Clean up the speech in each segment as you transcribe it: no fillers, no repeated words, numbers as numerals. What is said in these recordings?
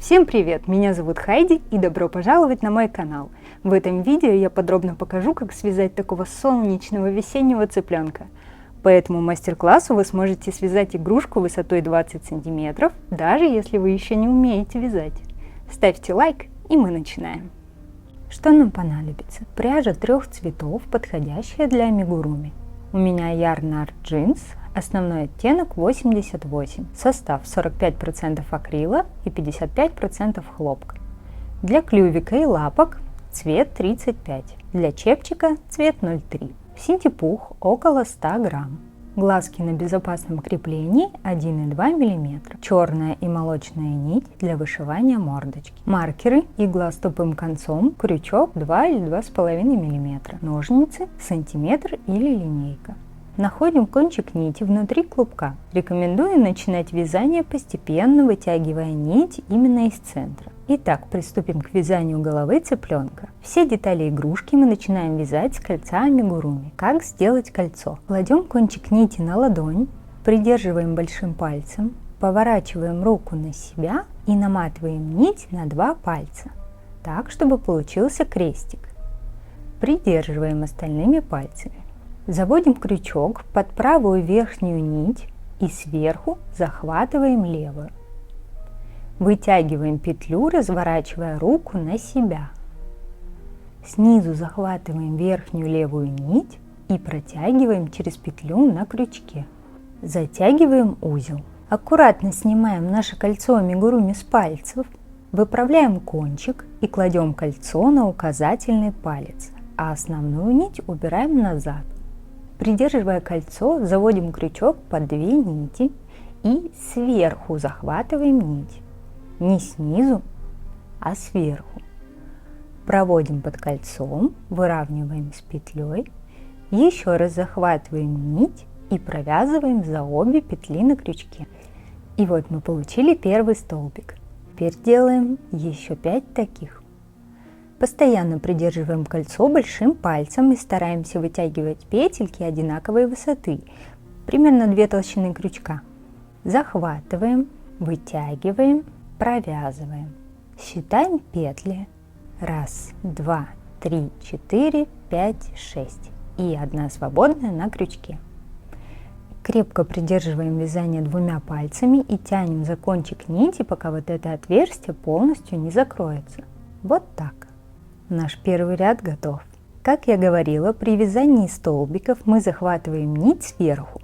Всем привет! Меня зовут Хайди и добро пожаловать на мой канал. В этом видео я подробно покажу, как связать такого солнечного весеннего цыпленка. По этому мастер-классу вы сможете связать игрушку высотой 20 сантиметров, даже если вы еще не умеете вязать. Ставьте лайк и мы начинаем. Что нам понадобится? Пряжа 3 цветов, подходящая для амигуруми. У меня Yarn Art Jeans, основной оттенок 88, состав 45% акрила и 55% хлопка. Для клювика и лапок цвет 35, для чепчика цвет 03. Синтепух около 100 грамм. Глазки на безопасном креплении 1,2 мм. Черная и молочная нить для вышивания мордочки. Маркеры, игла с тупым концом, крючок 2 или 2,5 мм. Ножницы, сантиметр или линейка. Находим кончик нити внутри клубка. Рекомендую начинать вязание постепенно, вытягивая нить именно из центра. Итак, приступим к вязанию головы цыпленка. Все детали игрушки мы начинаем вязать с кольца амигуруми. Как сделать кольцо? Кладем кончик нити на ладонь, придерживаем большим пальцем, поворачиваем руку на себя и наматываем нить на 2 пальца, так, чтобы получился крестик. Придерживаем остальными пальцами. Заводим крючок под правую верхнюю нить и сверху захватываем левую. Вытягиваем петлю, разворачивая руку на себя. Снизу захватываем верхнюю левую нить и протягиваем через петлю на крючке. Затягиваем узел. Аккуратно снимаем наше кольцо амигуруми с пальцев, выправляем кончик и кладем кольцо на указательный палец, а основную нить убираем назад. Придерживая кольцо, заводим крючок под 2 нити и сверху захватываем нить. Не снизу, а сверху. Проводим под кольцом, выравниваем с петлей, еще раз захватываем нить и провязываем за обе петли на крючке. И вот мы получили первый столбик. Теперь делаем еще 5 таких. Постоянно придерживаем кольцо большим пальцем и стараемся вытягивать петельки одинаковой высоты, примерно 2 толщины крючка. Захватываем, вытягиваем, провязываем. Считаем петли. 1, 2, 3, 4, 5, 6. И 1 свободная на крючке. Крепко придерживаем вязание 2 пальцами и тянем за кончик нити, пока вот это отверстие полностью не закроется. Вот так. Наш первый ряд готов. Как я говорила, при вязании столбиков мы захватываем нить сверху.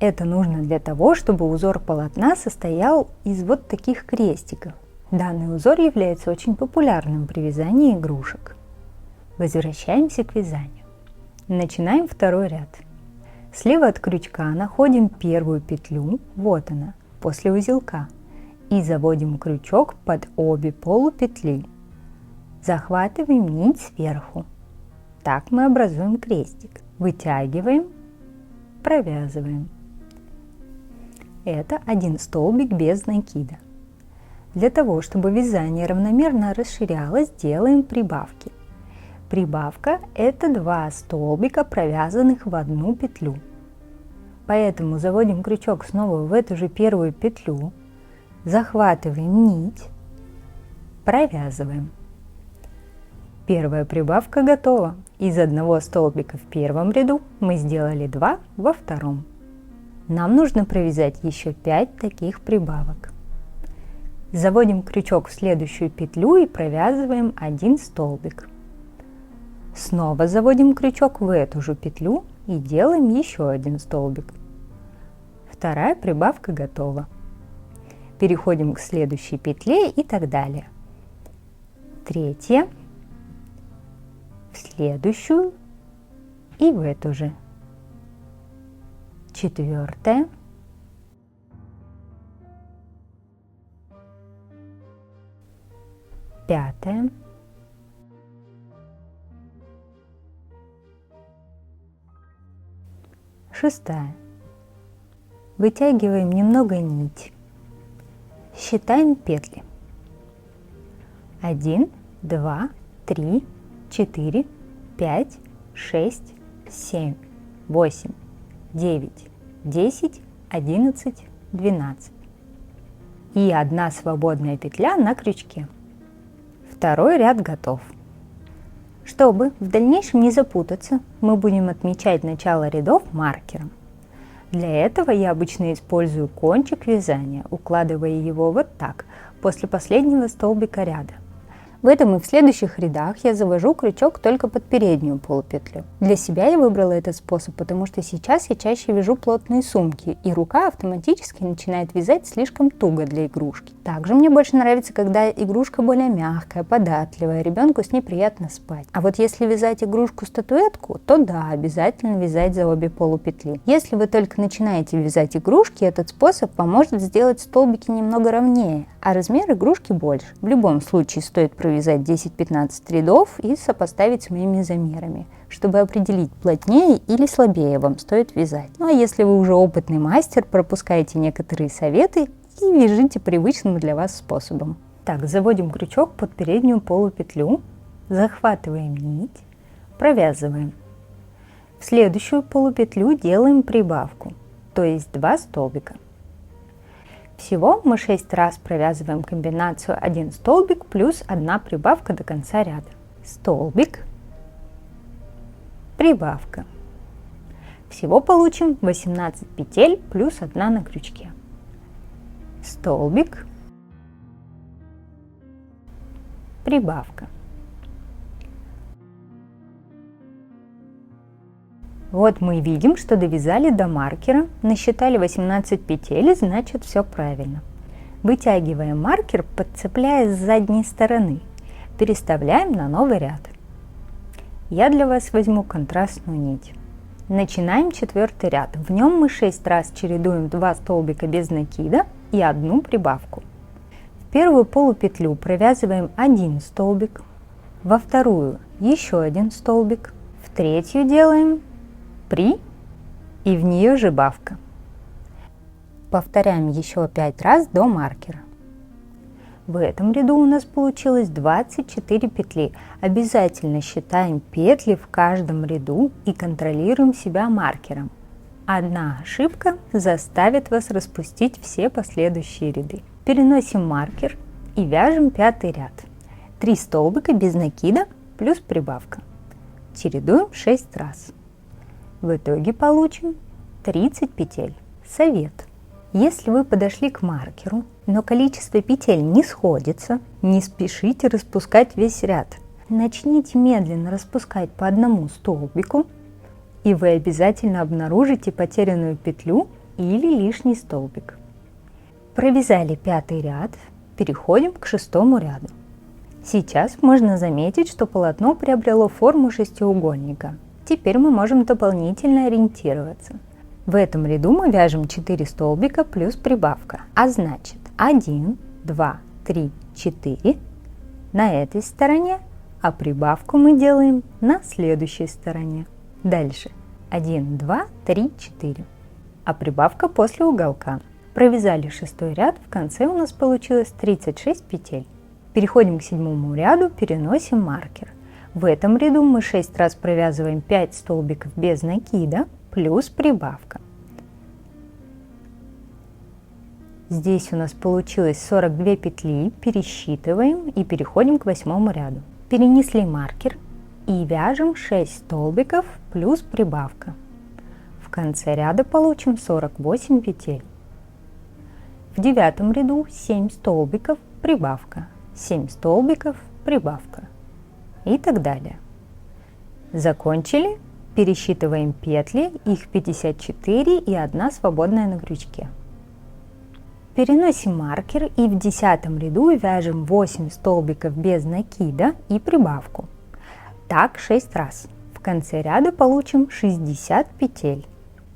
Это нужно для того, чтобы узор полотна состоял из вот таких крестиков. Данный узор является очень популярным при вязании игрушек. Возвращаемся к вязанию. Начинаем второй ряд. Слева от крючка находим первую петлю, вот она, после узелка, и заводим крючок под обе полупетли. Захватываем нить сверху. Так мы образуем крестик. Вытягиваем, провязываем. Это 1 столбик без накида. Для того, чтобы вязание равномерно расширялось, делаем прибавки. Прибавка – это 2 столбика, провязанных в 1 петлю. Поэтому заводим крючок снова в эту же первую петлю, захватываем нить, провязываем. Первая прибавка готова. Из 1 столбика в первом ряду мы сделали 2 во втором. Нам нужно провязать еще 5 таких прибавок. Заводим крючок в следующую петлю и провязываем 1 столбик. Снова заводим крючок в эту же петлю и делаем еще 1 столбик. Вторая прибавка готова. Переходим к следующей петле и так далее. Третья. В следующую и в эту же. 4. 5. 6. Вытягиваем немного нить. Считаем петли. 1, 2, 3, 4, 5, 6, 7, 8, 9, 10, 11, 12. и 1 свободная петля на крючке. Второй ряд готов. Чтобы в дальнейшем не запутаться, мы будем отмечать начало рядов маркером. Для этого я обычно использую кончик вязания, укладывая его вот так, после последнего столбика ряда. В этом и в следующих рядах я завожу крючок только под переднюю полупетлю. Для себя я выбрала этот способ, потому что сейчас я чаще вяжу плотные сумки, и рука автоматически начинает вязать слишком туго для игрушки. Также мне больше нравится, когда игрушка более мягкая, податливая, ребенку с ней приятно спать. А вот если вязать игрушку-статуэтку, то да, обязательно вязать за обе полупетли. Если вы только начинаете вязать игрушки, этот способ поможет сделать столбики немного ровнее, а размер игрушки больше. В любом случае стоит провязать 10-15 рядов и сопоставить с моими замерами, чтобы определить, плотнее или слабее вам стоит вязать. Ну а если вы уже опытный мастер, пропускайте некоторые советы и вяжите привычным для вас способом. Так, заводим крючок под переднюю полупетлю, захватываем нить, провязываем. В следующую полупетлю делаем прибавку, то есть 2 столбика. Всего мы 6 раз провязываем комбинацию 1 столбик плюс 1 прибавка до конца ряда. Столбик, прибавка. Всего получим 18 петель плюс 1 на крючке. Столбик, прибавка. Вот мы видим, что довязали до маркера, насчитали 18 петель, значит все правильно. Вытягиваем маркер, подцепляя с задней стороны. Переставляем на новый ряд. Я для вас возьму контрастную нить. Начинаем 4-й ряд. В нем мы 6 раз чередуем 2 столбика без накида и 1 прибавку. В первую полупетлю провязываем 1 столбик, во вторую еще 1 столбик, в третью делаем и в нее же бавка. Повторяем еще 5 раз до маркера. В этом ряду у нас получилось 24 петли. Обязательно считаем петли в каждом ряду и контролируем себя маркером. Одна ошибка заставит вас распустить все последующие ряды. Переносим маркер и вяжем 5-й ряд. 3 столбика без накида плюс прибавка. Чередуем 6 раз. В итоге получим 30 петель. Совет. Если вы подошли к маркеру, но количество петель не сходится, не спешите распускать весь ряд. Начните медленно распускать по одному столбику, и вы обязательно обнаружите потерянную петлю или лишний столбик. Провязали 5-й ряд, переходим к 6-му ряду. Сейчас можно заметить, что полотно приобрело форму шестиугольника. Теперь мы можем дополнительно ориентироваться. В этом ряду мы вяжем 4 столбика плюс прибавка, а значит 1, 2, 3, 4 на этой стороне, а прибавку мы делаем на следующей стороне. Дальше 1, 2, 3, 4, а прибавка после уголка. Провязали 6-й ряд, в конце у нас получилось 36 петель. Переходим к 7-му ряду, переносим маркер. В этом ряду мы 6 раз провязываем 5 столбиков без накида плюс прибавка. Здесь у нас получилось 42 петли, пересчитываем и переходим к 8-му ряду. Перенесли маркер и вяжем 6 столбиков плюс прибавка. В конце ряда получим 48 петель. В 9-м ряду 7 столбиков, прибавка, 7 столбиков, прибавка и так далее. Закончили, пересчитываем петли, их 54 и 1 свободная на крючке. Переносим маркер и в 10-м ряду вяжем 8 столбиков без накида и прибавку. Так 6 раз. В конце ряда получим 60 петель.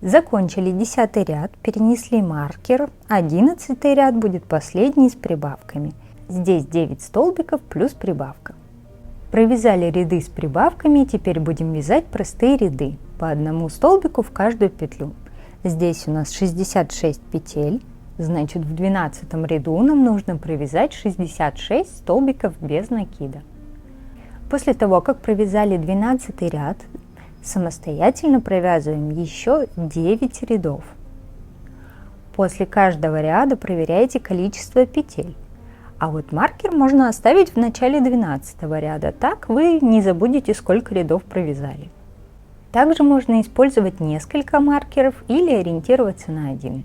Закончили 10-й ряд, перенесли маркер, 11-й ряд будет последний с прибавками. Здесь 9 столбиков плюс прибавка. Провязали ряды с прибавками, теперь будем вязать простые ряды, по одному столбику в каждую петлю. Здесь у нас 66 петель, значит в 12-м ряду нам нужно провязать 66 столбиков без накида. После того, как провязали 12-й ряд, самостоятельно провязываем еще 9 рядов. После каждого ряда проверяйте количество петель. А вот маркер можно оставить в начале 12 ряда, так вы не забудете, сколько рядов провязали. Также можно использовать несколько маркеров или ориентироваться на один.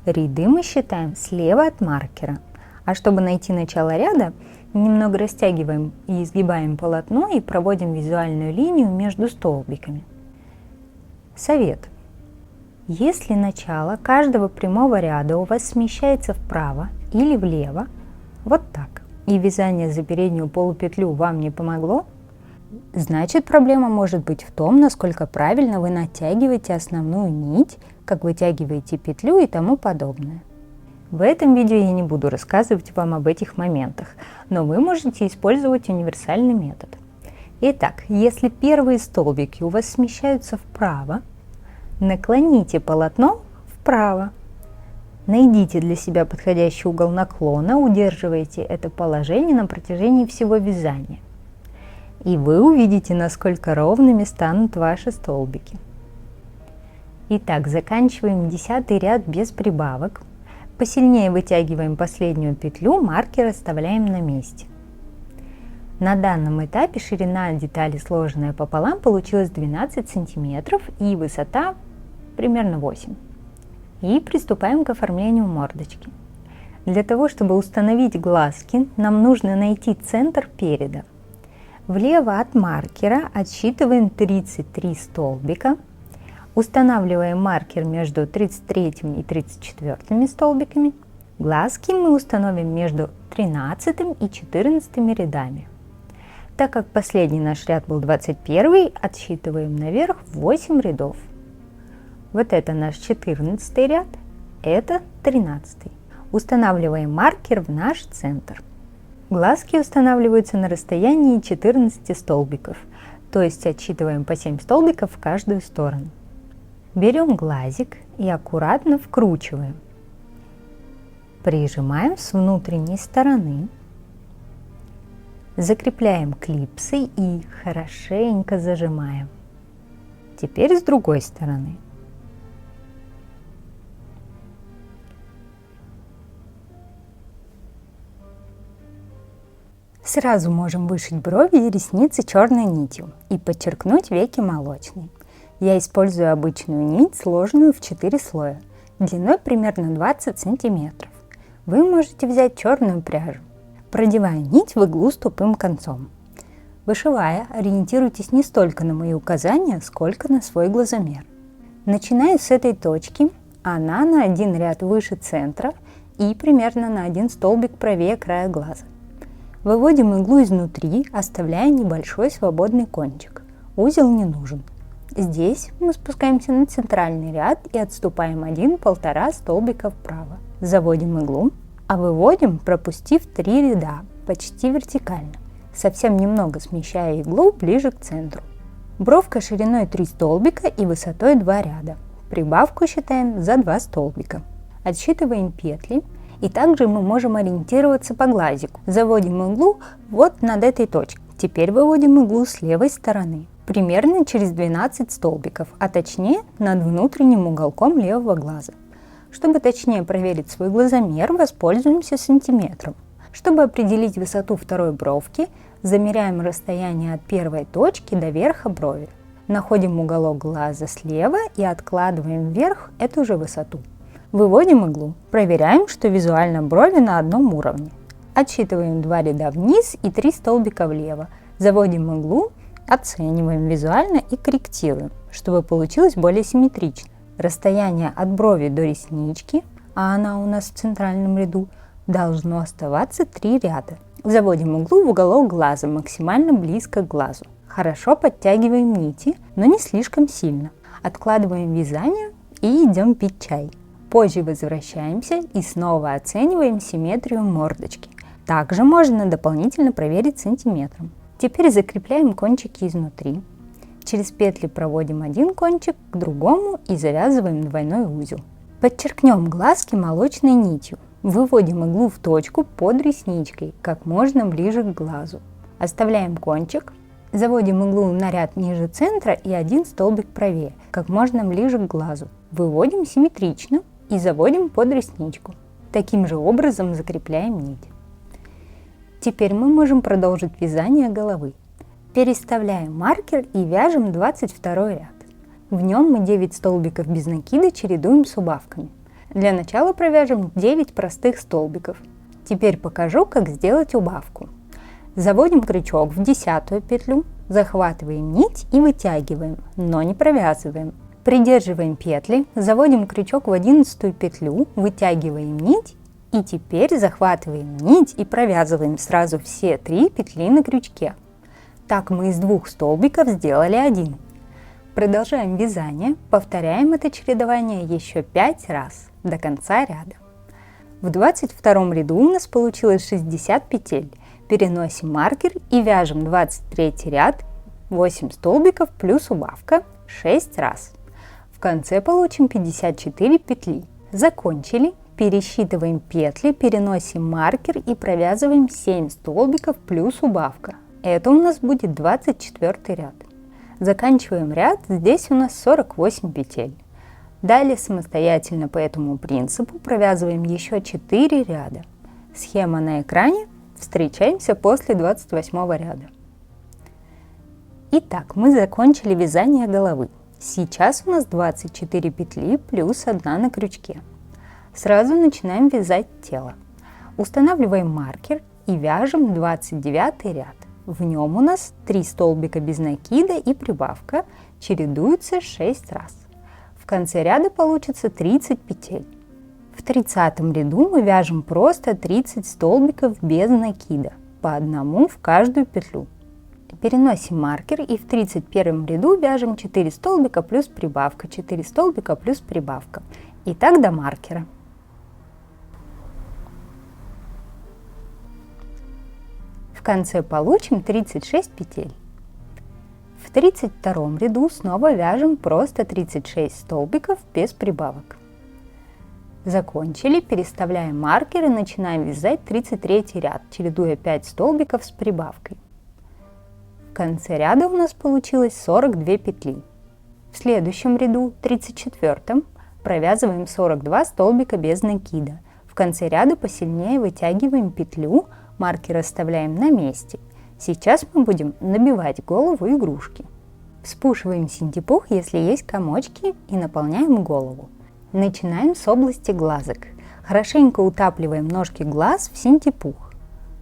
Ряды мы считаем слева от маркера. А чтобы найти начало ряда, немного растягиваем и изгибаем полотно и проводим визуальную линию между столбиками. Совет. Если начало каждого прямого ряда у вас смещается вправо или влево, вот так, и вязание за переднюю полупетлю вам не помогло, значит, проблема может быть в том, насколько правильно вы натягиваете основную нить, как вытягиваете петлю и тому подобное. В этом видео я не буду рассказывать вам об этих моментах, но вы можете использовать универсальный метод. Итак, если первые столбики у вас смещаются вправо, наклоните полотно вправо. Найдите для себя подходящий угол наклона, удерживайте это положение на протяжении всего вязания. И вы увидите, насколько ровными станут ваши столбики. Итак, заканчиваем 10 ряд без прибавок. Посильнее вытягиваем последнюю петлю, маркер оставляем на месте. На данном этапе ширина детали, сложенная пополам, получилась 12 см и высота примерно 8 см. И приступаем к оформлению мордочки. Для того, чтобы установить глазки, нам нужно найти центр переда. Влево от маркера отсчитываем 33 столбика, устанавливаем маркер между 33 и 34 столбиками. Глазки мы установим между 13 и 14 рядами. Так как последний наш ряд был 21, отсчитываем наверх 8 рядов. Вот это наш 14 ряд, это 13. Устанавливаем маркер в наш центр. Глазки устанавливаются на расстоянии 14 столбиков, то есть отсчитываем по 7 столбиков в каждую сторону. Берем глазик и аккуратно вкручиваем. Прижимаем с внутренней стороны. Закрепляем клипсой и хорошенько зажимаем. Теперь с другой стороны. Сразу можем вышить брови и ресницы черной нитью и подчеркнуть веки молочной. Я использую обычную нить, сложенную в 4 слоя, длиной примерно 20 см. Вы можете взять черную пряжу. Продеваю нить в иглу с тупым концом. Вышивая, ориентируйтесь не столько на мои указания, сколько на свой глазомер. Начинаю с этой точки, она на один ряд выше центра и примерно на один столбик правее края глаза. Выводим иглу изнутри, оставляя небольшой свободный кончик. Узел не нужен. Здесь мы спускаемся на центральный ряд и отступаем 1-1,5 столбика вправо. Заводим иглу, а выводим, пропустив 3 ряда, почти вертикально, совсем немного смещая иглу ближе к центру. Бровка шириной 3 столбика и высотой 2 ряда. Прибавку считаем за 2 столбика. Отсчитываем петли. И также мы можем ориентироваться по глазику. Заводим иглу вот над этой точкой. Теперь выводим иглу с левой стороны, примерно через 12 столбиков, а точнее над внутренним уголком левого глаза. Чтобы точнее проверить свой глазомер, воспользуемся сантиметром. Чтобы определить высоту второй бровки, замеряем расстояние от первой точки до верха брови. Находим уголок глаза слева и откладываем вверх эту же высоту. Выводим иглу, проверяем, что визуально брови на одном уровне. Отсчитываем 2 ряда вниз и 3 столбика влево. Заводим иглу, оцениваем визуально и корректируем, чтобы получилось более симметрично. Расстояние от брови до реснички, а она у нас в центральном ряду, должно оставаться 3 ряда. Заводим иглу в уголок глаза, максимально близко к глазу. Хорошо подтягиваем нити, но не слишком сильно. Откладываем вязание и идем пить чай. Позже возвращаемся и снова оцениваем симметрию мордочки. Также можно дополнительно проверить сантиметром. Теперь закрепляем кончики изнутри. Через петли проводим один кончик к другому и завязываем двойной узел. Подчеркнем глазки молочной нитью. Выводим иглу в точку под ресничкой, как можно ближе к глазу. Оставляем кончик. Заводим иглу на ряд ниже центра и один столбик правее, как можно ближе к глазу. Выводим симметрично и заводим под ресничку. Таким же образом закрепляем нить. Теперь мы можем продолжить вязание головы. Переставляем маркер и вяжем 22 ряд. В нем мы 9 столбиков без накида чередуем с убавками. Для начала провяжем 9 простых столбиков. Теперь покажу, как сделать убавку. Заводим крючок в 10-ю петлю, захватываем нить и вытягиваем, но не провязываем. Придерживаем петли, заводим крючок в 11-ю петлю, вытягиваем нить и теперь захватываем нить и провязываем сразу все 3 петли на крючке. Так мы из 2 столбиков сделали 1. Продолжаем вязание, повторяем это чередование еще 5 раз до конца ряда. В 22 ряду у нас получилось 60 петель. Переносим маркер и вяжем 23 ряд, 8 столбиков плюс убавка 6 раз. В конце получим 54 петли. Закончили, пересчитываем петли, переносим маркер и провязываем 7 столбиков плюс убавка. Это у нас будет 24 ряд. Заканчиваем ряд, здесь у нас 48 петель. Далее самостоятельно по этому принципу провязываем еще 4 ряда. Схема на экране. Встречаемся после 28 ряда. Итак, мы закончили вязание головы. Сейчас у нас 24 петли плюс 1 на крючке. Сразу начинаем вязать тело. Устанавливаем маркер и вяжем 29 ряд. В нем у нас 3 столбика без накида и прибавка чередуются 6 раз. В конце ряда получится 30 петель. В 30 ряду мы вяжем просто 30 столбиков без накида, по одному в каждую петлю. Переносим маркер и в 31 ряду вяжем 4 столбика плюс прибавка, 4 столбика плюс прибавка. И так до маркера. В конце получим 36 петель. В 32 ряду снова вяжем просто 36 столбиков без прибавок. Закончили, переставляем маркер и начинаем вязать 33 ряд, чередуя 5 столбиков с прибавкой. В конце ряда у нас получилось 42 петли. В следующем ряду, 34-м, провязываем 42 столбика без накида. В конце ряда посильнее вытягиваем петлю, маркер оставляем на месте. Сейчас мы будем набивать голову игрушки. Вспушиваем синтепух, если есть комочки, и наполняем голову. Начинаем с области глазок. Хорошенько утапливаем ножки глаз в синтепух.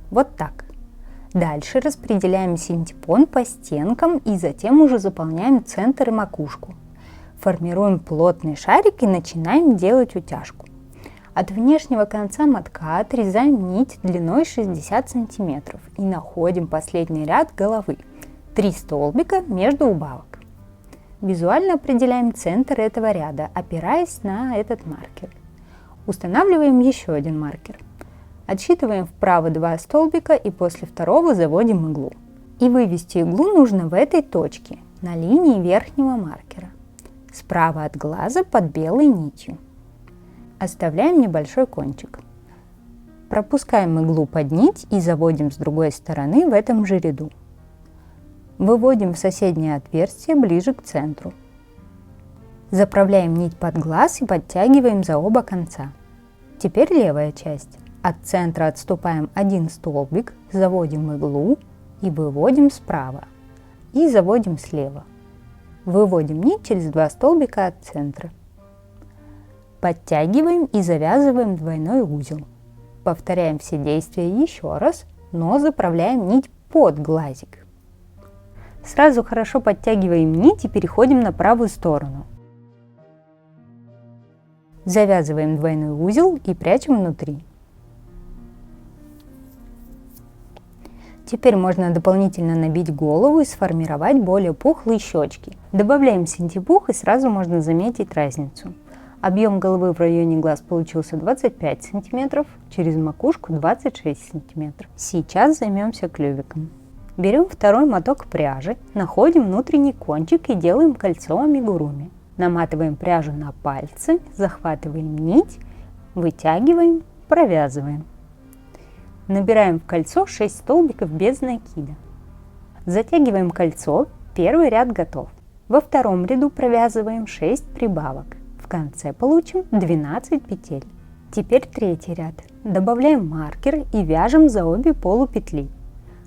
Вот так. Дальше распределяем синтепон по стенкам и затем уже заполняем центр и макушку. Формируем плотный шарик и начинаем делать утяжку. От внешнего конца мотка отрезаем нить длиной 60 см и находим последний ряд головы. 3 столбика между убавок. Визуально определяем центр этого ряда, опираясь на этот маркер. Устанавливаем еще один маркер. Отсчитываем вправо 2 столбика и после второго заводим иглу. И вывести иглу нужно в этой точке, на линии верхнего маркера. Справа от глаза под белой нитью. Оставляем небольшой кончик. Пропускаем иглу под нить и заводим с другой стороны в этом же ряду. Выводим в соседнее отверстие ближе к центру. Заправляем нить под глаз и подтягиваем за оба конца. Теперь левая часть. От центра отступаем 1 столбик, заводим иглу и выводим справа. И заводим слева. Выводим нить через 2 столбика от центра. Подтягиваем и завязываем двойной узел. Повторяем все действия еще раз, но заправляем нить под глазик. Сразу хорошо подтягиваем нить и переходим на правую сторону. Завязываем двойной узел и прячем внутри. Теперь можно дополнительно набить голову и сформировать более пухлые щечки. Добавляем синтепух и сразу можно заметить разницу. Объем головы в районе глаз получился 25 см, через макушку 26 см. Сейчас займемся клювиком. Берем второй моток пряжи, находим внутренний кончик и делаем кольцо амигуруми. Наматываем пряжу на пальцы, захватываем нить, вытягиваем, провязываем. Набираем в кольцо 6 столбиков без накида. Затягиваем кольцо, первый ряд готов. Во втором ряду провязываем 6 прибавок. В конце получим 12 петель. Теперь третий ряд. Добавляем маркер и вяжем за обе полупетли.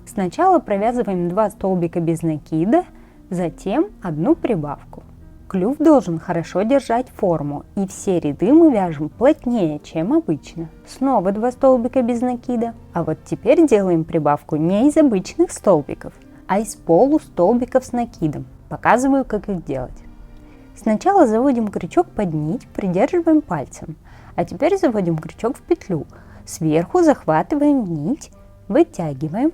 Сначала провязываем 2 столбика без накида, затем одну прибавку. Клюв должен хорошо держать форму, и все ряды мы вяжем плотнее, чем обычно. Снова 2 столбика без накида. А вот теперь делаем прибавку не из обычных столбиков, а из полустолбиков с накидом. Показываю, как их делать. Сначала заводим крючок под нить, придерживаем пальцем. А теперь заводим крючок в петлю. Сверху захватываем нить, вытягиваем.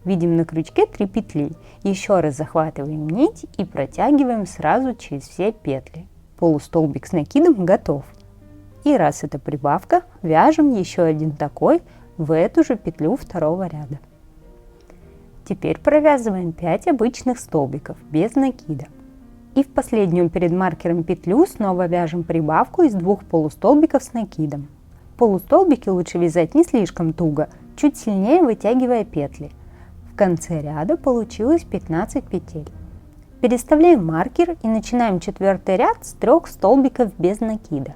Видим на крючке 3 петли. Еще раз захватываем нить и протягиваем сразу через все петли. Полустолбик с накидом готов. И раз это прибавка, вяжем еще один такой в эту же петлю второго ряда. Теперь провязываем 5 обычных столбиков без накида. И в последнюю перед маркером петлю снова вяжем прибавку из 2 полустолбиков с накидом. Полустолбики лучше вязать не слишком туго, чуть сильнее вытягивая петли. В конце ряда получилось 15 петель. Переставляем маркер и начинаем 4-й ряд с 3 столбиков без накида.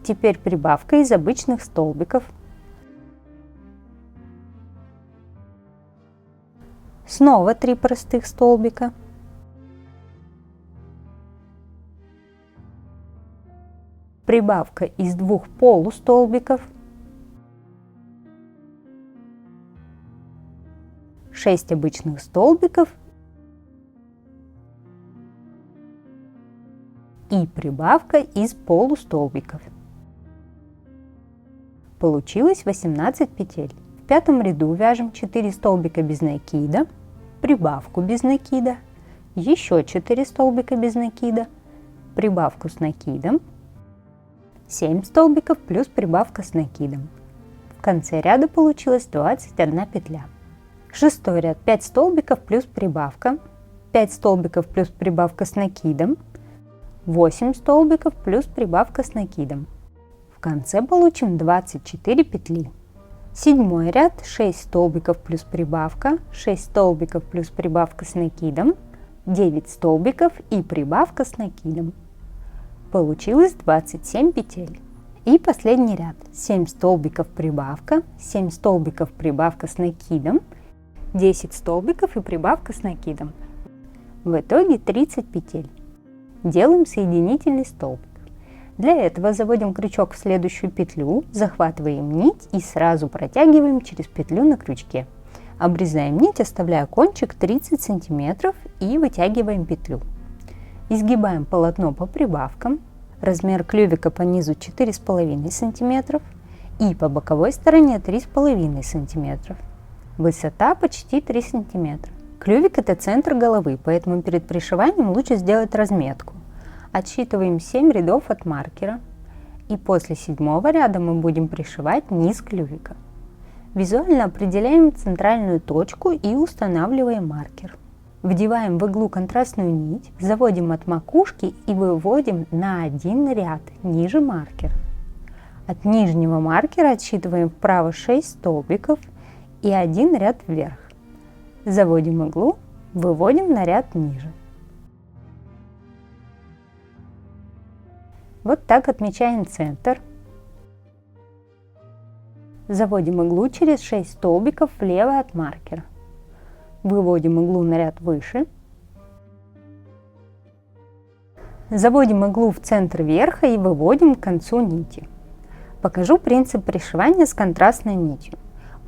Теперь прибавка из обычных столбиков. Снова 3 простых столбика. Прибавка из 2 полустолбиков. 6 обычных столбиков и прибавка из полустолбиков. Получилось 18 петель. В 5-м ряду вяжем 4 столбика без накида, прибавку без накида, еще 4 столбика без накида, прибавку с накидом, 7 столбиков плюс прибавка с накидом. В конце ряда получилось 21 петля. 6-й ряд 5 столбиков плюс прибавка, 5 столбиков плюс прибавка с накидом, 8 столбиков плюс прибавка с накидом. В конце получим 24 петли. 7-й ряд 6 столбиков плюс прибавка, 6 столбиков плюс прибавка с накидом, 9 столбиков и прибавка с накидом. Получилось 27 петель. И последний ряд 7 столбиков прибавка, 7 столбиков прибавка с накидом, 10 столбиков и прибавка с накидом. В итоге 30 петель. Делаем соединительный столбик. Для этого заводим крючок в следующую петлю, захватываем нить и сразу протягиваем через петлю на крючке. Обрезаем нить, оставляя кончик 30 см и вытягиваем петлю. Изгибаем полотно по прибавкам. Размер клювика по низу 4,5 см и по боковой стороне 3,5 см. Высота почти 3 см. Клювик – это центр головы, поэтому перед пришиванием лучше сделать разметку. Отсчитываем 7 рядов от маркера. И после 7-го ряда мы будем пришивать низ клювика. Визуально определяем центральную точку и устанавливаем маркер. Вдеваем в иглу контрастную нить, заводим от макушки и выводим на один ряд ниже маркера. От нижнего маркера отсчитываем вправо 6 столбиков и один ряд вверх. Заводим иглу, выводим на ряд ниже. Вот так отмечаем центр. Заводим иглу через 6 столбиков влево от маркера. Выводим иглу на ряд выше. Заводим иглу в центр верха и выводим к концу нити. Покажу принцип пришивания с контрастной нитью.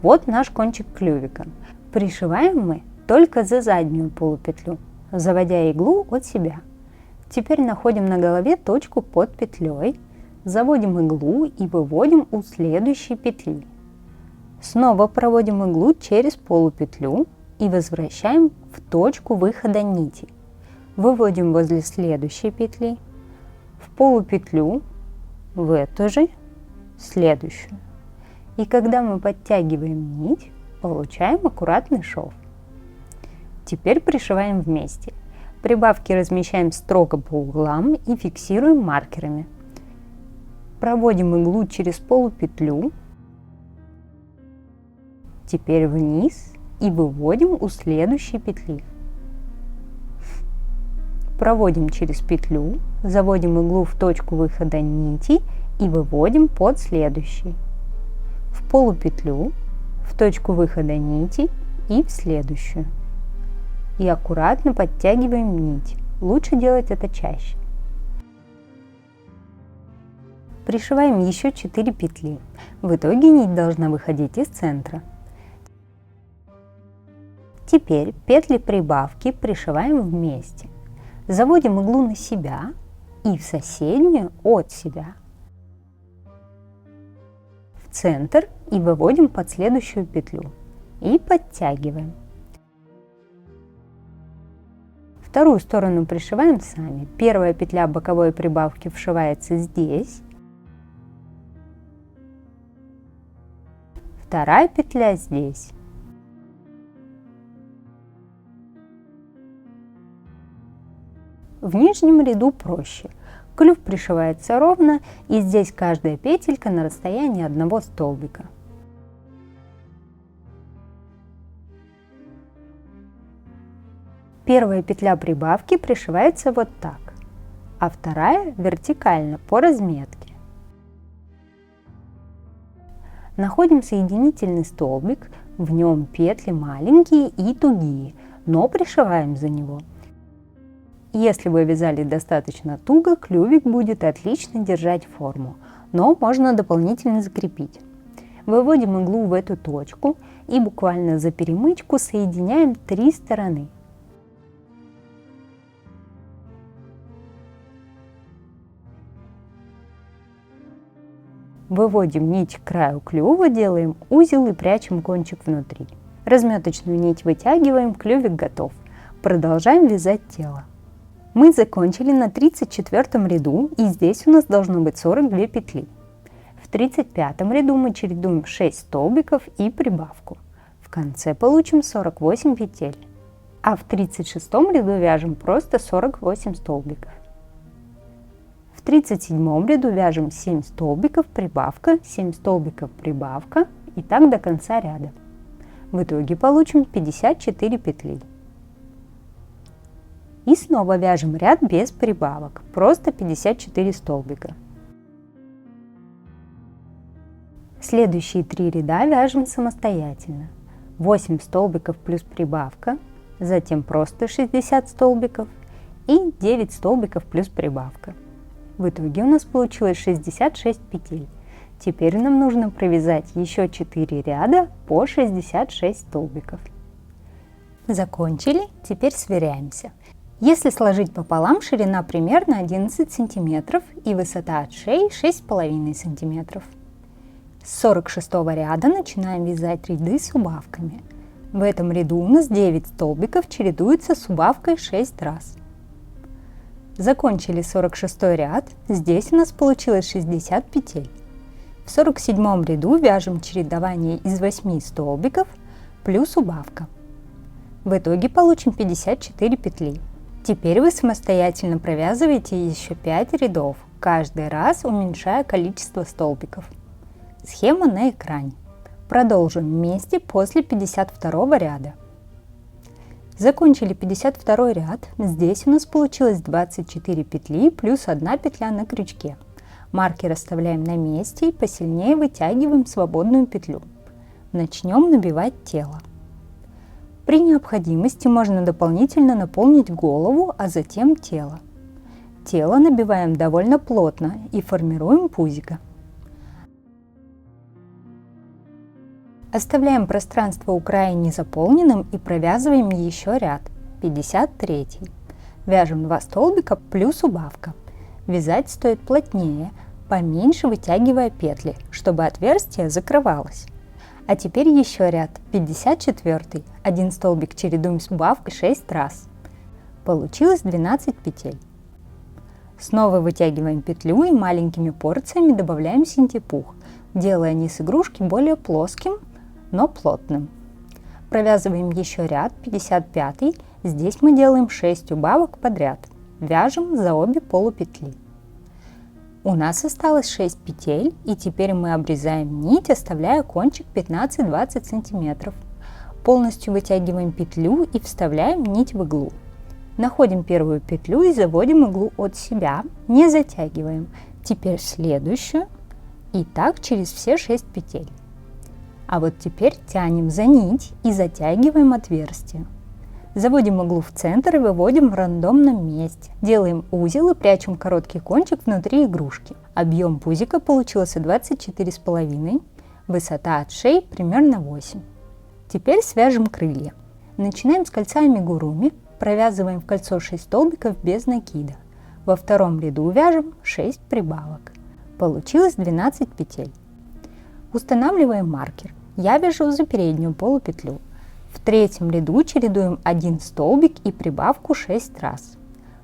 Вот наш кончик клювика. Пришиваем мы только за заднюю полупетлю, заводя иглу от себя. Теперь находим на голове точку под петлей, заводим иглу и выводим у следующей петли. Снова проводим иглу через полупетлю и возвращаем в точку выхода нити. Выводим возле следующей петли, в полупетлю, в эту же, следующую. И когда мы подтягиваем нить, получаем аккуратный шов. Теперь пришиваем вместе. Прибавки размещаем строго по углам и фиксируем маркерами. Проводим иглу через полупетлю, теперь вниз и выводим у следующей петли. проводим через петлю, заводим иглу в точку выхода нити и выводим под следующий. В полупетлю, в точку выхода нити и в следующую. И аккуратно подтягиваем нить. Лучше делать это чаще. Пришиваем еще 4 петли. В итоге нить должна выходить из центра. Теперь петли прибавки пришиваем вместе. Заводим иглу на себя и в соседнюю от себя. В центр и выводим под следующую петлю. И подтягиваем. Вторую сторону пришиваем сами. Первая петля боковой прибавки вшивается здесь. Вторая петля здесь. В нижнем ряду проще. Клюв пришивается ровно, и здесь каждая петелька на расстоянии одного столбика. Первая петля прибавки пришивается вот так, а вторая вертикально по разметке. Находим соединительный столбик, в нем петли маленькие и тугие, но пришиваем за него. Если вы вязали достаточно туго, клювик будет отлично держать форму, но можно дополнительно закрепить. Выводим иглу в эту точку и буквально за перемычку соединяем 3 стороны. Выводим нить к краю клюва, делаем узел и прячем кончик внутри. Разметочную нить вытягиваем, клювик готов. Продолжаем вязать тело. Мы закончили на 34 ряду, и здесь у нас должно быть 42 петли. В 35 ряду мы чередуем 6 столбиков и прибавку. В конце получим 48 петель. А в 36 ряду вяжем просто 48 столбиков. В 37 ряду вяжем 7 столбиков, прибавка, 7 столбиков, прибавка и так до конца ряда. В итоге получим 54 петли. И снова вяжем ряд без прибавок, просто 54 столбика. Следующие 3 ряда вяжем самостоятельно. 8 столбиков плюс прибавка, затем просто 60 столбиков и 9 столбиков плюс прибавка. В итоге у нас получилось 66 петель. Теперь нам нужно провязать еще 4 ряда по 66 столбиков. Закончили, теперь сверяемся. Если сложить пополам, ширина примерно 11 см и высота от шеи 6,5 см. С 46 ряда начинаем вязать ряды с убавками. В этом ряду у нас 9 столбиков чередуются с убавкой 6 раз. Закончили 46 ряд, здесь у нас получилось 60 петель. В 47 ряду вяжем чередование из 8 столбиков плюс убавка. В итоге получим 54 петли. Теперь вы самостоятельно провязываете еще 5 рядов, каждый раз уменьшая количество столбиков. Схема на экране. Продолжим вместе после 52 ряда. Закончили 52 ряд, здесь у нас получилось 24 петли плюс 1 петля на крючке. Маркер оставляем на месте и посильнее вытягиваем свободную петлю. Начнем набивать тело. При необходимости можно дополнительно наполнить голову, а затем тело. Тело набиваем довольно плотно и формируем пузико. Оставляем пространство у края незаполненным и провязываем еще ряд, 53. Вяжем 2 столбика плюс убавка. Вязать стоит плотнее, поменьше вытягивая петли, чтобы отверстие закрывалось. А теперь еще ряд, 54. 1 столбик чередуем с убавкой 6 раз. Получилось 12 петель. Снова вытягиваем петлю и маленькими порциями добавляем синтепух, делая низ игрушки более плоским, но плотным. Провязываем еще ряд, 55. Здесь мы делаем 6 убавок подряд. Вяжем за обе полупетли. У нас осталось 6 петель, и теперь мы обрезаем нить, оставляя кончик 15-20 см. Полностью вытягиваем петлю и вставляем нить в иглу. Находим первую петлю и заводим иглу от себя, не затягиваем. Теперь следующую и так через все 6 петель. А вот теперь тянем за нить и затягиваем отверстие. Заводим иглу в центр и выводим в рандомном месте. Делаем узел и прячем короткий кончик внутри игрушки. Объем пузика получился 24,5, высота от шеи примерно 8. Теперь свяжем крылья. Начинаем с кольца амигуруми, провязываем в кольцо 6 столбиков без накида. Во втором ряду вяжем 6 прибавок. Получилось 12 петель. Устанавливаем маркер. Я вяжу за переднюю полупетлю. В третьем ряду чередуем 1 столбик и прибавку 6 раз.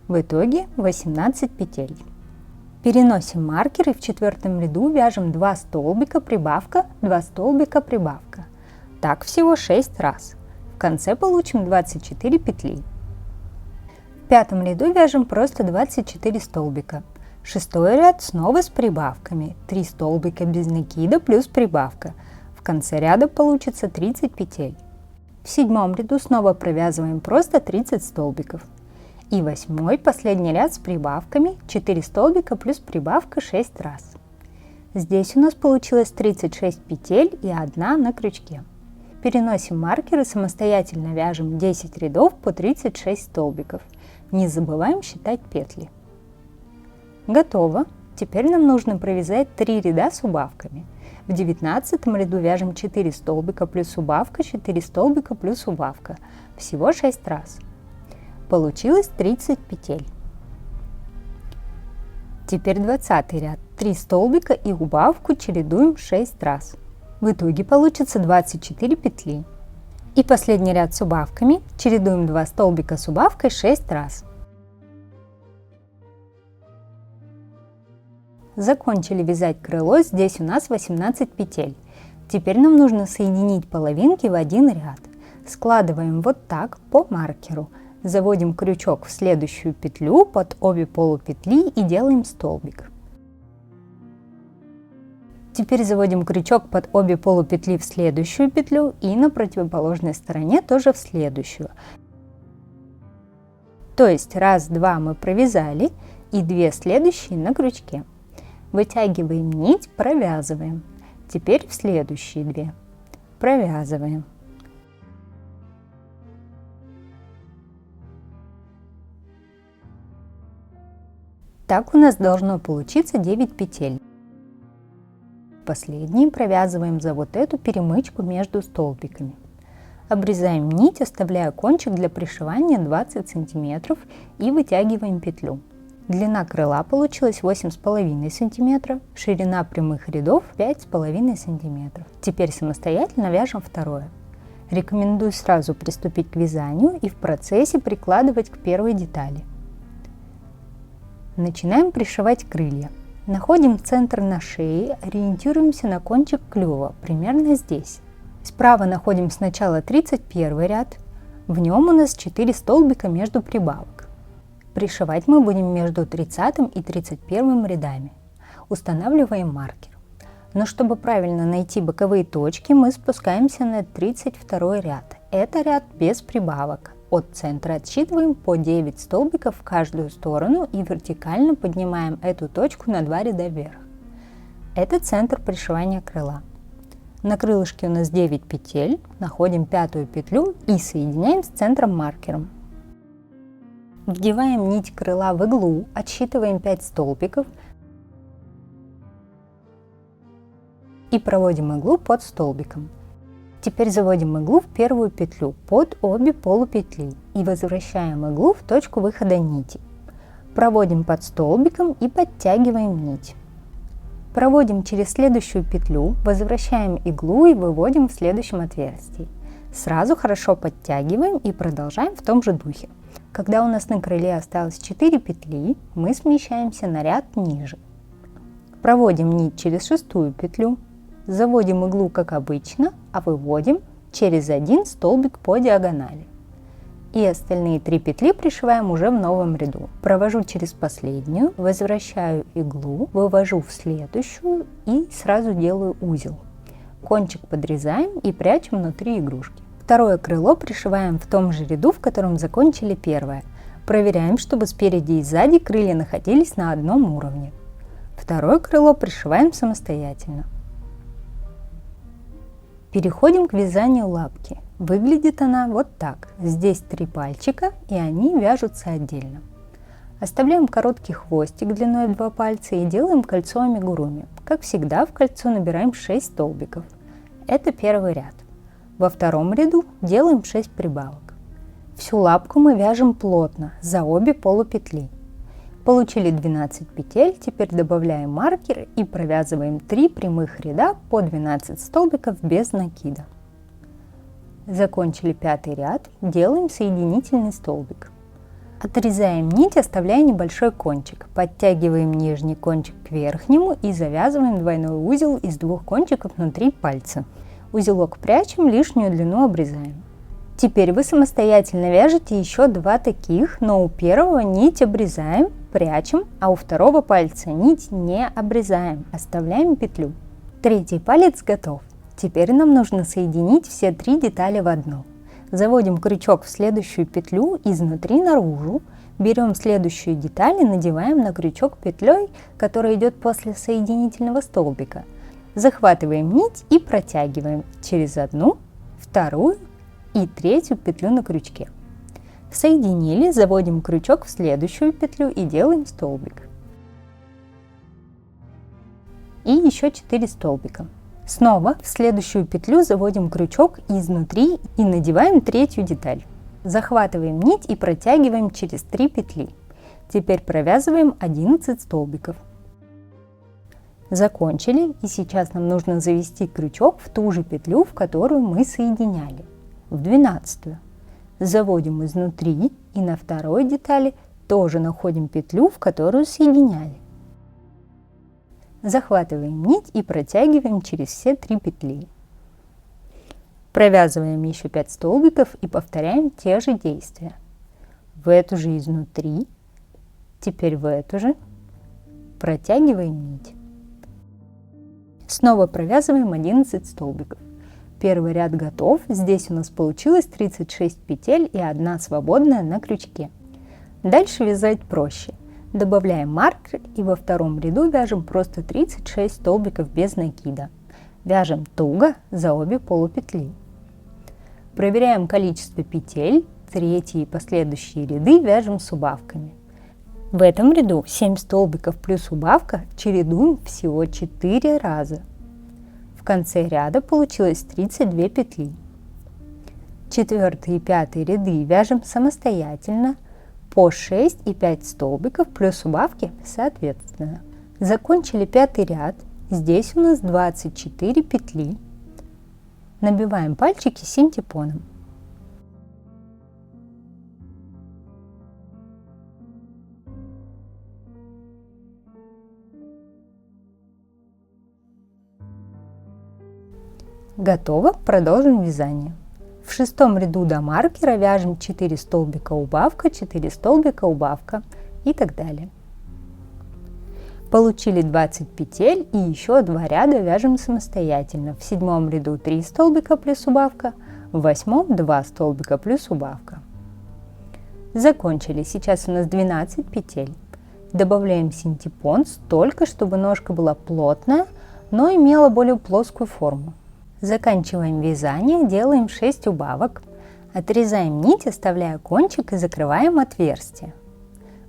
В итоге 18 петель. Переносим маркер и в четвертом ряду вяжем 2 столбика прибавка, 2 столбика прибавка. Так всего 6 раз. В конце получим 24 петли. В пятом ряду вяжем просто 24 столбика. Шестой ряд снова с прибавками. 3 столбика без накида плюс прибавка. В конце ряда получится 30 петель. В седьмом ряду снова провязываем просто 30 столбиков. И восьмой, последний ряд с прибавками, 4 столбика плюс прибавка 6 раз. Здесь у нас получилось 36 петель и 1 на крючке. Переносим маркер и самостоятельно вяжем 10 рядов по 36 столбиков. Не забываем считать петли. Готово! Теперь нам нужно провязать 3 ряда с убавками. В 19 ряду вяжем 4 столбика плюс убавка, 4 столбика плюс убавка. Всего 6 раз. Получилось 30 петель. Теперь 20 ряд. 3 столбика и убавку чередуем 6 раз. В итоге получится 24 петли. И последний ряд с убавками. Чередуем 2 столбика с убавкой 6 раз. Закончили вязать крыло, здесь у нас 18 петель. Теперь нам нужно соединить половинки в один ряд. Складываем вот так по маркеру. Заводим крючок в следующую петлю под обе полупетли и делаем столбик. Теперь заводим крючок под обе полупетли в следующую петлю и на противоположной стороне тоже в следующую. То есть раз-два мы провязали и 2 следующие на крючке. Вытягиваем нить, провязываем. Теперь в следующие 2. Провязываем. Так у нас должно получиться 9 петель. Последние провязываем за вот эту перемычку между столбиками. Обрезаем нить, оставляя кончик для пришивания 20 см и вытягиваем петлю. Длина крыла получилась 8,5 см, ширина прямых рядов 5,5 см. Теперь самостоятельно вяжем второе. Рекомендую сразу приступить к вязанию и в процессе прикладывать к первой детали. Начинаем пришивать крылья. Находим центр на шее, ориентируемся на кончик клюва, примерно здесь. Справа находим сначала 31 ряд, в нем у нас 4 столбика между прибавок. Пришивать мы будем между 30 и 31 рядами. Устанавливаем маркер. Но чтобы правильно найти боковые точки, мы спускаемся на 32 ряд. Это ряд без прибавок. От центра отсчитываем по 9 столбиков в каждую сторону и вертикально поднимаем эту точку на 2 ряда вверх. Это центр пришивания крыла. На крылышке у нас 9 петель, находим 5-ю петлю и соединяем с центром маркером. Вдеваем нить крыла в иглу, отсчитываем 5 столбиков и проводим иглу под столбиком. Теперь заводим иглу в первую петлю под обе полупетли и возвращаем иглу в точку выхода нити. Проводим под столбиком и подтягиваем нить. Проводим через следующую петлю, возвращаем иглу и выводим в следующем отверстии. Сразу хорошо подтягиваем и продолжаем в том же духе. Когда у нас на крыле осталось 4 петли, мы смещаемся на ряд ниже. Проводим нить через 6-ю петлю, заводим иглу как обычно, а выводим через 1 столбик по диагонали. И остальные 3 петли пришиваем уже в новом ряду. Провожу через последнюю, возвращаю иглу, вывожу в следующую и сразу делаю узел. Кончик подрезаем и прячем внутри игрушки. Второе крыло пришиваем в том же ряду, в котором закончили первое. Проверяем, чтобы спереди и сзади крылья находились на одном уровне. Второе крыло пришиваем самостоятельно. Переходим к вязанию лапки. Выглядит она вот так. Здесь 3 пальчика, и они вяжутся отдельно. Оставляем короткий хвостик длиной в 2 пальца и делаем кольцо амигуруми. Как всегда, в кольцо набираем 6 столбиков. Это первый ряд. Во втором ряду делаем 6 прибавок. Всю лапку мы вяжем плотно, за обе полупетли. Получили 12 петель, теперь добавляем маркер и провязываем 3 прямых ряда по 12 столбиков без накида. Закончили 5-й ряд, делаем соединительный столбик. Отрезаем нить, оставляя небольшой кончик. Подтягиваем нижний кончик к верхнему и завязываем двойной узел из 2 кончиков внутри пальца. Узелок прячем, лишнюю длину обрезаем. Теперь вы самостоятельно вяжете еще 2 таких, но у первого нить обрезаем, прячем, а у второго пальца нить не обрезаем, оставляем петлю. 3-й палец готов. Теперь нам нужно соединить все 3 детали в одну. Заводим крючок в следующую петлю изнутри наружу, берем следующую деталь и надеваем на крючок петлей, которая идет после соединительного столбика. Захватываем нить и протягиваем через одну, вторую и 3-ю петлю на крючке. Соединили, заводим крючок в следующую петлю и делаем столбик. И еще 4 столбика. Снова в следующую петлю заводим крючок изнутри и надеваем 3-ю деталь. Захватываем нить и протягиваем через 3 петли. Теперь провязываем 11 столбиков. Закончили, и сейчас нам нужно завести крючок в ту же петлю, в которую мы соединяли, в 12-ю. Заводим изнутри и на второй детали тоже находим петлю, в которую соединяли. Захватываем нить и протягиваем через все 3 петли. Провязываем еще 5 столбиков и повторяем те же действия. В эту же изнутри, теперь в эту же, протягиваем нить. Снова провязываем 11 столбиков. Первый ряд готов. Здесь у нас получилось 36 петель и 1 свободная на крючке. Дальше вязать проще. Добавляем маркер и во втором ряду вяжем просто 36 столбиков без накида. Вяжем туго за обе полупетли. Проверяем количество петель. 3-й и последующие ряды вяжем с убавками. В этом ряду 7 столбиков плюс убавка чередуем всего 4 раза. В конце ряда получилось 32 петли. 4-й и 5-й ряды вяжем самостоятельно по 6 и 5 столбиков плюс убавки соответственно. Закончили 5-й ряд. Здесь у нас 24 петли. Набиваем пальчики синтепоном. Готово, продолжим вязание. В 6-м ряду до маркера вяжем 4 столбика убавка, 4 столбика убавка и так далее. Получили 20 петель и еще 2 ряда вяжем самостоятельно. В 7-м ряду 3 столбика плюс убавка, в 8-м 2 столбика плюс убавка. Закончили. Сейчас у нас 12 петель. Добавляем синтепон столько, чтобы ножка была плотная, но имела более плоскую форму. Заканчиваем вязание, делаем 6 убавок, отрезаем нить, оставляя кончик и закрываем отверстие.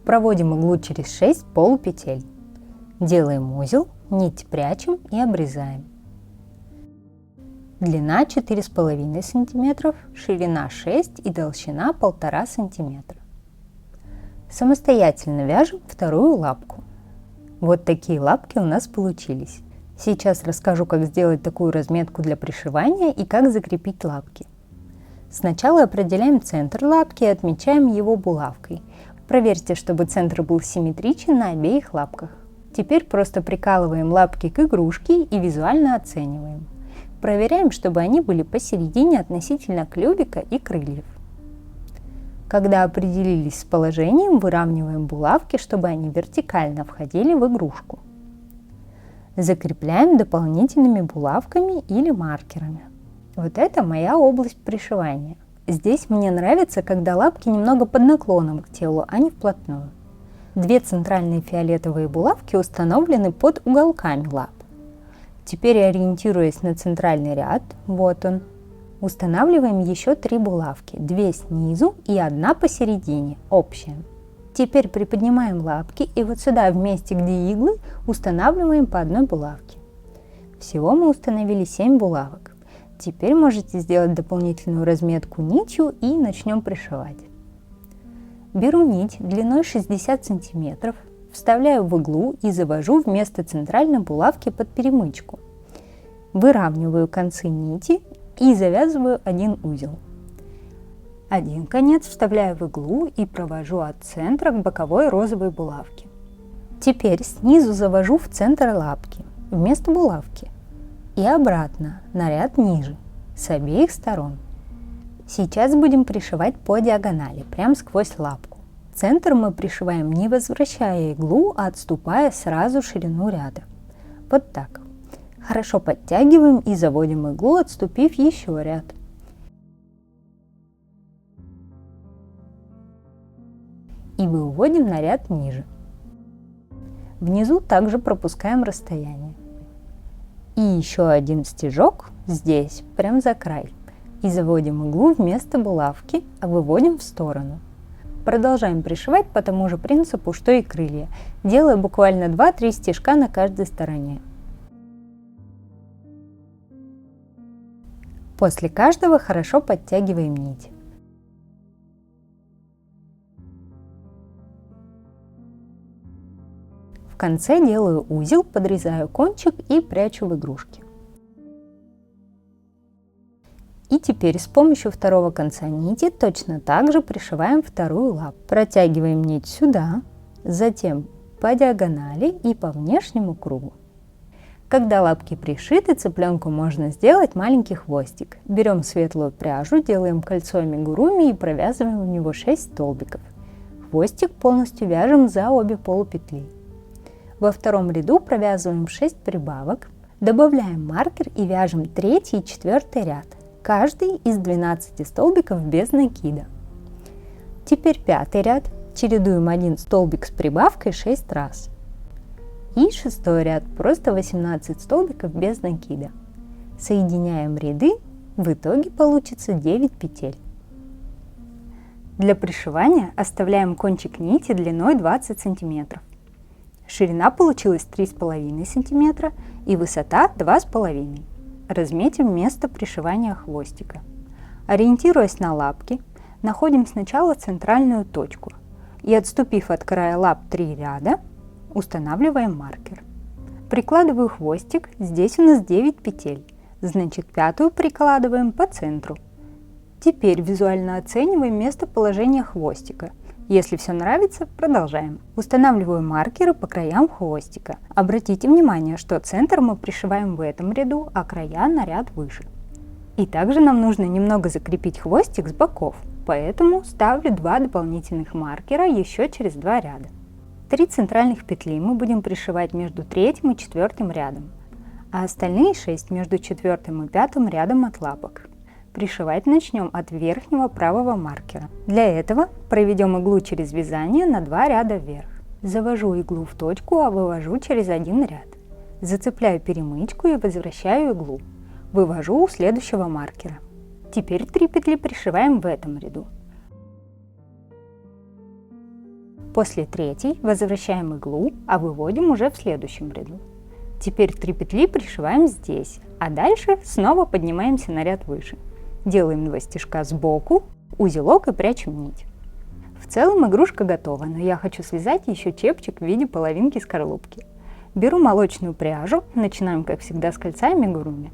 Проводим иглу через 6 полупетель. Делаем узел, нить прячем и обрезаем. Длина 4,5 см, ширина 6 и толщина 1,5 см. Самостоятельно вяжем вторую лапку. Вот такие лапки у нас получились. Сейчас расскажу, как сделать такую разметку для пришивания и как закрепить лапки. Сначала определяем центр лапки и отмечаем его булавкой. Проверьте, чтобы центр был симметричен на обеих лапках. Теперь просто прикалываем лапки к игрушке и визуально оцениваем. Проверяем, чтобы они были посередине относительно клювика и крыльев. Когда определились с положением, выравниваем булавки, чтобы они вертикально входили в игрушку. Закрепляем дополнительными булавками или маркерами. Вот это моя область пришивания. Здесь мне нравится, когда лапки немного под наклоном к телу, а не вплотную. Две центральные фиолетовые булавки установлены под уголками лап. Теперь, ориентируясь на центральный ряд, вот он, устанавливаем еще 3 булавки, 2 снизу и 1 посередине, общая. Теперь приподнимаем лапки и вот сюда, в месте, где иглы, устанавливаем по 1 булавке. Всего мы установили 7 булавок. Теперь можете сделать дополнительную разметку нитью и начнем пришивать. Беру нить длиной 60 см, вставляю в иглу и завожу вместо центральной булавки под перемычку. Выравниваю концы нити и завязываю один узел. Один конец вставляю в иглу и провожу от центра к боковой розовой булавке. Теперь снизу завожу в центр лапки, вместо булавки, и обратно, на ряд ниже, с обеих сторон. Сейчас будем пришивать по диагонали, прямо сквозь лапку. Центр мы пришиваем, не возвращая иглу, а отступая сразу ширину ряда. Вот так. Хорошо подтягиваем и заводим иглу, отступив еще ряд. И выводим на ряд ниже. Внизу также пропускаем расстояние. И еще один стежок здесь, прям за край. И заводим иглу вместо булавки, а выводим в сторону. Продолжаем пришивать по тому же принципу, что и крылья, делая буквально 2-3 стежка на каждой стороне. После каждого хорошо подтягиваем нить. В конце делаю узел, подрезаю кончик и прячу в игрушки. И теперь с помощью второго конца нити точно так же пришиваем вторую лапу. Протягиваем нить сюда, затем по диагонали и по внешнему кругу. Когда лапки пришиты, цыпленку можно сделать маленький хвостик. Берем светлую пряжу, делаем кольцо амигуруми и провязываем в него 6 столбиков. Хвостик полностью вяжем за обе полупетли. Во втором ряду провязываем 6 прибавок, добавляем маркер и вяжем 3 и 4 ряд, каждый из 12 столбиков без накида. Теперь 5 ряд, чередуем один столбик с прибавкой 6 раз. И 6 ряд, просто 18 столбиков без накида. Соединяем ряды, в итоге получится 9 петель. Для пришивания оставляем кончик нити длиной 20 см. Ширина получилась 3,5 см и высота 2,5 см. Разметим место пришивания хвостика. Ориентируясь на лапки, находим сначала центральную точку и, отступив от края лап 3 ряда, устанавливаем маркер. Прикладываю хвостик, здесь у нас 9 петель, значит 5-ю прикладываем по центру. Теперь визуально оцениваем местоположение хвостика. Если все нравится, продолжаем. Устанавливаю маркеры по краям хвостика. Обратите внимание, что центр мы пришиваем в этом ряду, а края на ряд выше. И также нам нужно немного закрепить хвостик с боков, поэтому ставлю 2 дополнительных маркера еще через 2 ряда. 3 центральных петли мы будем пришивать между 3 и 4 рядом, а остальные 6 между 4 и 5 рядом от лапок. Пришивать начнем от верхнего правого маркера. Для этого проведем иглу через вязание на 2 ряда вверх. Завожу иглу в точку, а вывожу через один ряд. Зацепляю перемычку и возвращаю иглу. Вывожу у следующего маркера. Теперь 3 петли пришиваем в этом ряду. После 3 возвращаем иглу, а выводим уже в следующем ряду. Теперь 3 петли пришиваем здесь, а дальше снова поднимаемся на ряд выше. Делаем 2 стежка сбоку, узелок и прячем нить. В целом игрушка готова, но я хочу связать еще чепчик в виде половинки скорлупки. Беру молочную пряжу, начинаем как всегда с кольца амигуруми,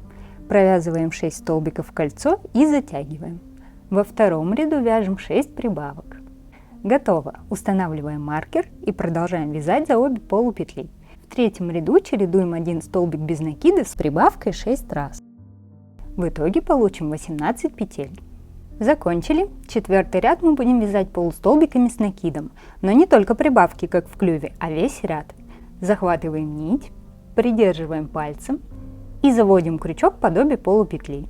провязываем 6 столбиков в кольцо и затягиваем. Во втором ряду вяжем 6 прибавок. Готово! Устанавливаем маркер и продолжаем вязать за обе полупетли. В третьем ряду чередуем один столбик без накида с прибавкой 6 раз. В итоге получим 18 петель. Закончили. 4-й ряд мы будем вязать полустолбиками с накидом, но не только прибавки, как в клюве, а весь ряд. Захватываем нить, придерживаем пальцем и заводим крючок под обе полупетли.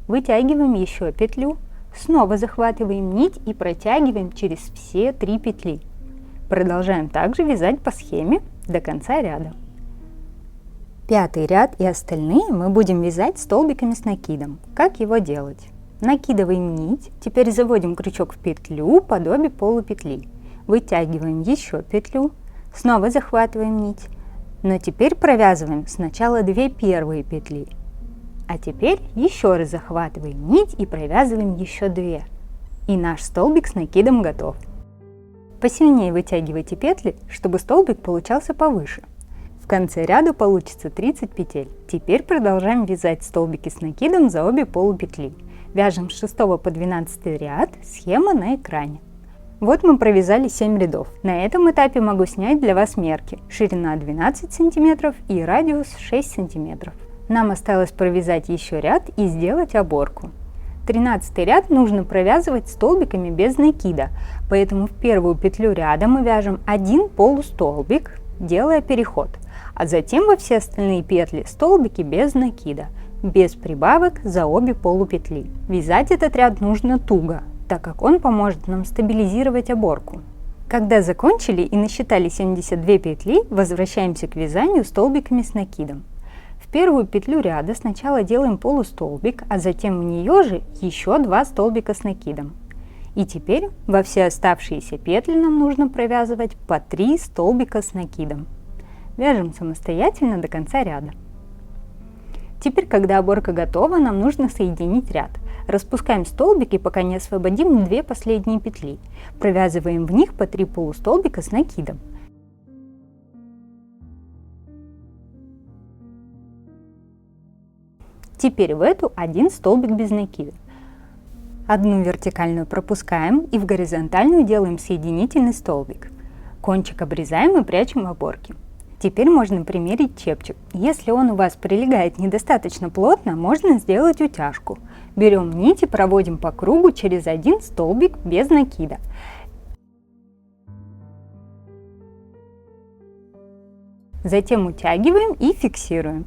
Вытягиваем еще петлю, Снова захватываем нить и протягиваем через все 3 петли. Продолжаем также вязать по схеме до конца ряда. Пятый ряд и остальные мы будем вязать столбиками с накидом. Как его делать? Накидываем нить, теперь заводим крючок в петлю, подобие полупетли. Вытягиваем еще петлю, снова захватываем нить, но теперь провязываем сначала 2 первые петли. А теперь еще раз захватываем нить и провязываем еще 2. И наш столбик с накидом готов. Посильнее вытягивайте петли, чтобы столбик получался повыше. В конце ряда получится 30 петель. Теперь продолжаем вязать столбики с накидом за обе полупетли. Вяжем с 6 по 12 ряд, схема на экране. Вот мы провязали 7 рядов. На этом этапе могу снять для вас мерки. Ширина 12 см и радиус 6 см. Нам осталось провязать еще ряд и сделать оборку. 13 ряд нужно провязывать столбиками без накида, поэтому в первую петлю ряда мы вяжем один полустолбик, делая переход, а затем во все остальные петли столбики без накида, без прибавок за обе полупетли. Вязать этот ряд нужно туго, так как он поможет нам стабилизировать оборку. Когда закончили и насчитали 72 петли, возвращаемся к вязанию столбиками с накидом. В первую петлю ряда сначала делаем полустолбик, а затем в нее же еще 2 столбика с накидом. И теперь во все оставшиеся петли нам нужно провязывать по 3 столбика с накидом. Вяжем самостоятельно до конца ряда. Теперь, когда оборка готова, нам нужно соединить ряд. Распускаем столбики, пока не освободим 2 последние петли. Провязываем в них по 3 полустолбика с накидом. Теперь в эту 1 столбик без накида. Одну вертикальную пропускаем и в горизонтальную делаем соединительный столбик. Кончик обрезаем и прячем в оборке. Теперь можно примерить чепчик. Если он у вас прилегает недостаточно плотно, можно сделать утяжку. Берем нить и проводим по кругу через 1 столбик без накида. Затем утягиваем и фиксируем.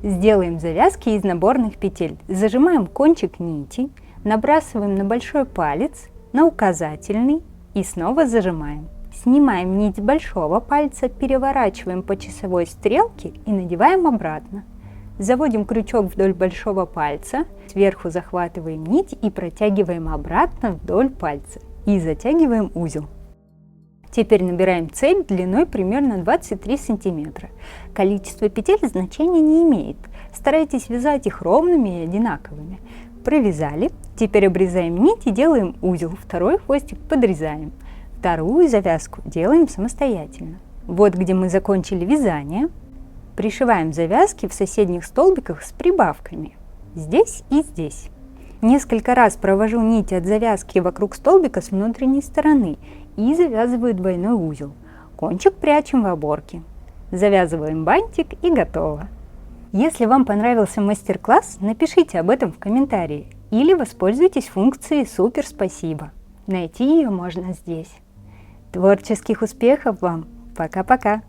Сделаем завязки из наборных петель. Зажимаем кончик нити, набрасываем на большой палец, на указательный и снова зажимаем. Снимаем нить с большого пальца, переворачиваем по часовой стрелке и надеваем обратно. Заводим крючок вдоль большого пальца, сверху захватываем нить и протягиваем обратно вдоль пальца и затягиваем узел. Теперь набираем цепь длиной примерно 23 см. Количество петель значения не имеет. Старайтесь вязать их ровными и одинаковыми. Провязали. Теперь обрезаем нить и делаем узел. Второй хвостик подрезаем. Вторую завязку делаем самостоятельно. Вот где мы закончили вязание. Пришиваем завязки в соседних столбиках с прибавками. Здесь и здесь. Несколько раз провожу нить от завязки вокруг столбика с внутренней стороны и завязываю двойной узел. Кончик прячем в оборке. Завязываем бантик и готово. Если вам понравился мастер-класс, напишите об этом в комментарии или воспользуйтесь функцией «Супер спасибо». Найти ее можно здесь. Творческих успехов вам! Пока-пока!